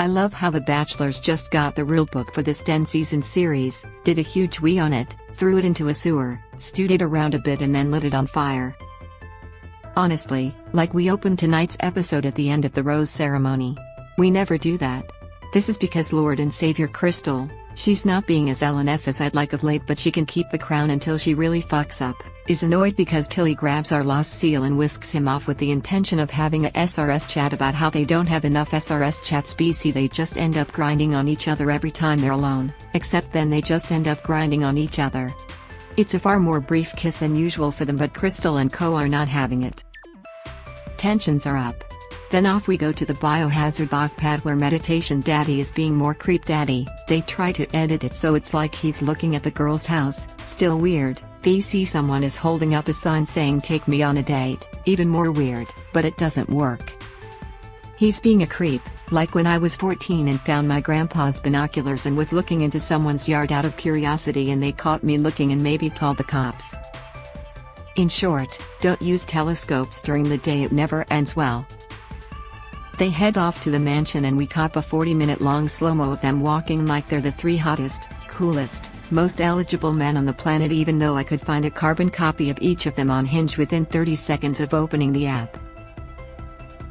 I love how the Bachelors just got the rulebook for this 10-season series, did a huge wee on it, threw it into a sewer, stewed it around a bit and then lit it on fire. Honestly, like we opened tonight's episode at the end of the rose ceremony. We never do that. This is because Lord and Saviour Krystal, she's not being as LNS as I'd like of late, but she can keep the crown until she really fucks up, is annoyed because Tilly grabs our lost seal and whisks him off with the intention of having a SRS chat about how they don't have enough SRS chats BC. They just end up grinding on each other every time they're alone, except then they just end up grinding on each other. It's a far more brief kiss than usual for them, but Krystal and co are not having it. Tensions are up. Then off we go to the biohazard lock pad where Meditation Daddy is being more creep daddy. They try to edit it so it's like he's looking at the girl's house, still weird. BC someone is holding up a sign saying take me on a date, even more weird, but it doesn't work. He's being a creep, like when I was 14 and found my grandpa's binoculars and was looking into someone's yard out of curiosity and they caught me looking and maybe called the cops. In short, don't use telescopes during the day, it never ends well. They head off to the mansion and we cop a 40-minute long slow-mo of them walking like they're the three hottest, coolest, most eligible men on the planet, even though I could find a carbon copy of each of them on Hinge within 30 seconds of opening the app.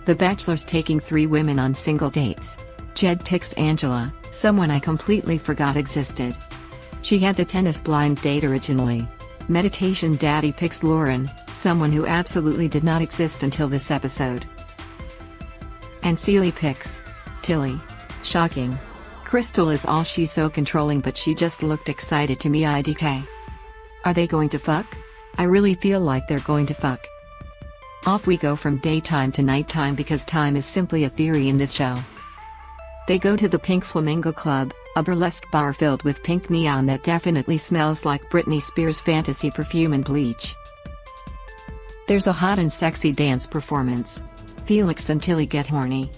The Bachelor's taking 3 women on single dates. Jed picks Angela, someone I completely forgot existed. She had the tennis blind date originally. Meditation Daddy picks Lauren, someone who absolutely did not exist until this episode. And Seely picks Tilly. Shocking. Krystal is all she's so controlling, but she just looked excited to me. IDK. Are they going to fuck? I really feel like they're going to fuck. Off we go from daytime to nighttime because time is simply a theory in this show. They go to the Pink Flamingo Club, a burlesque bar filled with pink neon that definitely smells like Britney Spears' fantasy perfume and bleach. There's a hot and sexy dance performance. Felix and Tilly get horny.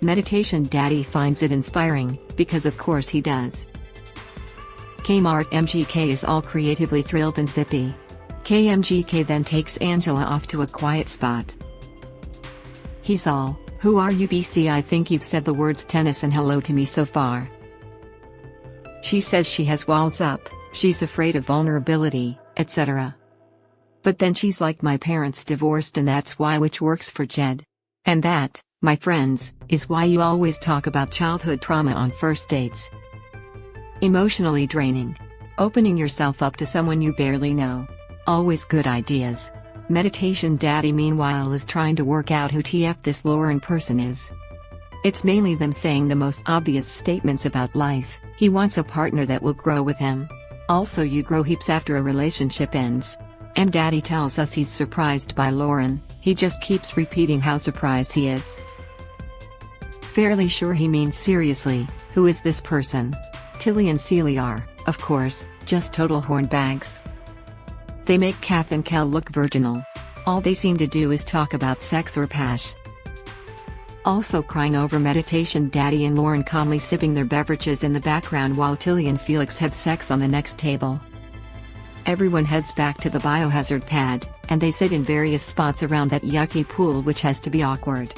Meditation Daddy finds it inspiring, because of course he does. Kmart MGK is all creatively thrilled and zippy. KMGK then takes Angela off to a quiet spot. He's all, "Who are you BC? I think you've said the words tennis and hello to me so far." She says she has walls up, she's afraid of vulnerability, etc. But then she's like, my parents divorced and that's why, which works for Jed. And that, my friends, is why you always talk about childhood trauma on first dates. Emotionally draining. Opening yourself up to someone you barely know. Always good ideas. Meditation Daddy meanwhile is trying to work out who TF this Lauren person is. It's mainly them saying the most obvious statements about life. He wants a partner that will grow with him. Also, you grow heaps after a relationship ends. And Daddy tells us he's surprised by Lauren, he just keeps repeating how surprised he is. Fairly sure he means seriously, who is this person? Tilly and Seely are, of course, just total hornbags. They make Kath and Kel look virginal. All they seem to do is talk about sex or pash. Also crying over Meditation Daddy and Lauren calmly sipping their beverages in the background while Tilly and Felix have sex on the next table. Everyone heads back to the biohazard pad, and they sit in various spots around that yucky pool, which has to be awkward.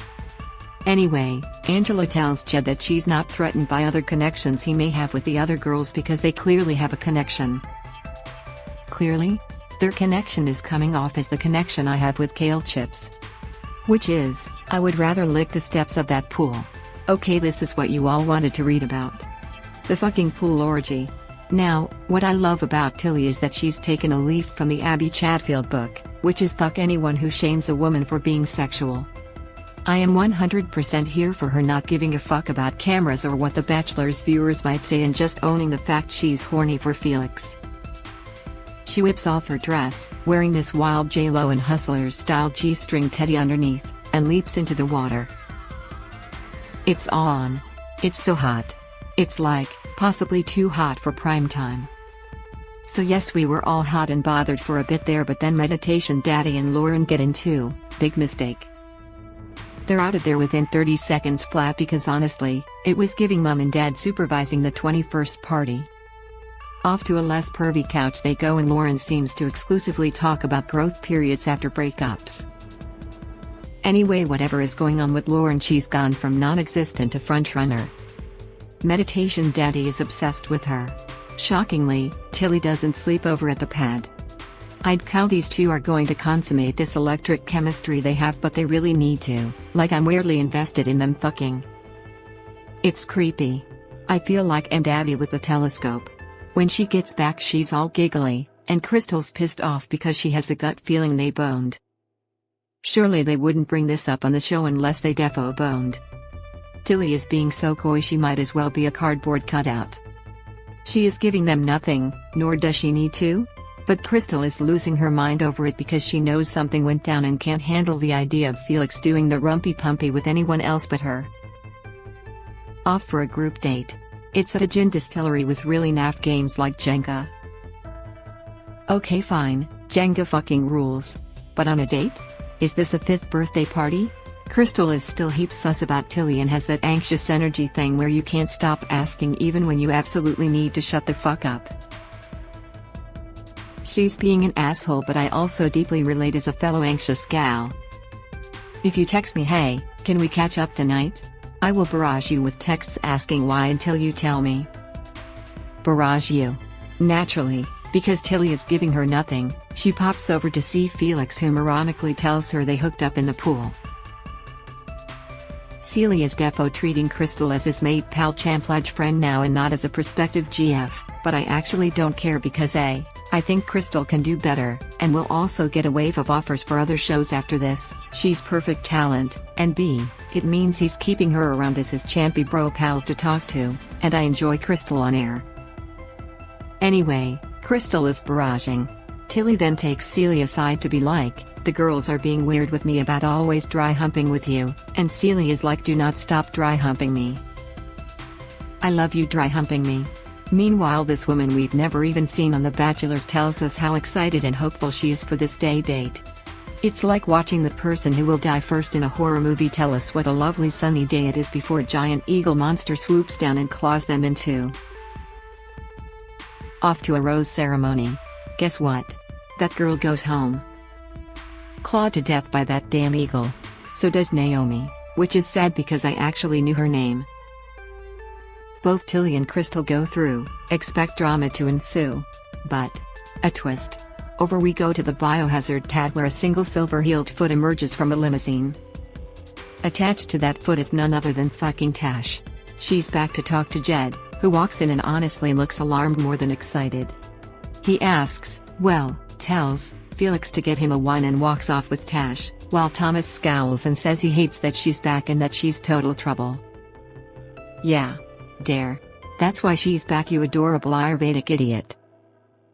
Anyway, Angela tells Jed that she's not threatened by other connections he may have with the other girls because they clearly have a connection. Clearly? Their connection is coming off as the connection I have with kale chips. Which is, I would rather lick the steps of that pool. Okay, this is what you all wanted to read about. The fucking pool orgy. Now, what I love about Tilly is that she's taken a leaf from the Abby Chatfield book, which is fuck anyone who shames a woman for being sexual. I am 100% here for her not giving a fuck about cameras or what the Bachelor's viewers might say and just owning the fact she's horny for Felix. She whips off her dress, wearing this wild J-Lo and Hustlers style G-string teddy underneath, and leaps into the water. It's on. It's so hot. It's like, possibly too hot for prime time. So yes, we were all hot and bothered for a bit there, but then Meditation Daddy and Lauren get into, big mistake. They're out of there within 30 seconds flat because honestly, it was giving mom and dad supervising the 21st party. Off to a less pervy couch they go and Lauren seems to exclusively talk about growth periods after breakups. Anyway, whatever is going on with Lauren, she's gone from non-existent to frontrunner. Meditation Daddy is obsessed with her. Shockingly, Tilly doesn't sleep over at the pad. I'd call these two are going to consummate this electric chemistry they have, but they really need to, like I'm weirdly invested in them fucking. It's creepy. I feel like I'm Daddy with the telescope. When she gets back she's all giggly, and Krystal's pissed off because she has a gut feeling they boned. Surely they wouldn't bring this up on the show unless they defo boned. Tilly is being so coy she might as well be a cardboard cutout. She is giving them nothing, nor does she need to. But Krystal is losing her mind over it because she knows something went down and can't handle the idea of Felix doing the rumpy-pumpy with anyone else but her. Off for a group date. It's at a gin distillery with really naff games like Jenga. Okay fine, Jenga fucking rules. But on a date? Is this a 5th birthday party? Krystal is still heaps sus about Tilly and has that anxious energy thing where you can't stop asking even when you absolutely need to shut the fuck up. She's being an asshole, but I also deeply relate as a fellow anxious gal. If you text me, hey, can we catch up tonight? I will barrage you with texts asking why until you tell me. Barrage you. Naturally, because Tilly is giving her nothing, she pops over to see Felix, whom ironically tells her they hooked up in the pool. Celia is defo treating Krystal as his mate pal champledge friend now and not as a prospective GF, but I actually don't care because A, I think Krystal can do better, and will also get a wave of offers for other shows after this. She's perfect talent, and B, it means he's keeping her around as his champy bro pal to talk to, and I enjoy Krystal on air. Anyway, Krystal is barraging. Tilly then takes Celia aside to be like, the girls are being weird with me about always dry humping with you, and Celia is like, do not stop dry humping me. I love you dry humping me. Meanwhile, this woman we've never even seen on The Bachelors tells us how excited and hopeful she is for this date. It's like watching the person who will die first in a horror movie tell us what a lovely sunny day it is before a giant eagle monster swoops down and claws them in two. Off to a rose ceremony. Guess what? That girl goes home. Clawed to death by that damn eagle. So does Naomi, which is sad because I actually knew her name. Both Tilly and Krystal go through, expect drama to ensue. But a twist. Over we go to the biohazard pad where a single silver-heeled foot emerges from a limousine. Attached to that foot is none other than fucking Tash. She's back to talk to Jed, who walks in and honestly looks alarmed more than excited. He asks, tells Felix to get him a wine and walks off with Tash, while Thomas scowls and says he hates that she's back and that she's total trouble. Yeah. Dare. That's why she's back, you adorable Ayurvedic idiot.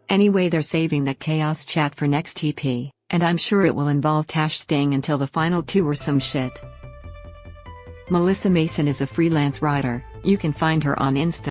Anyway, they're saving that chaos chat for next TP, and I'm sure it will involve Tash staying until the final two or some shit. Melissa Mason is a freelance writer. You can find her on Insta.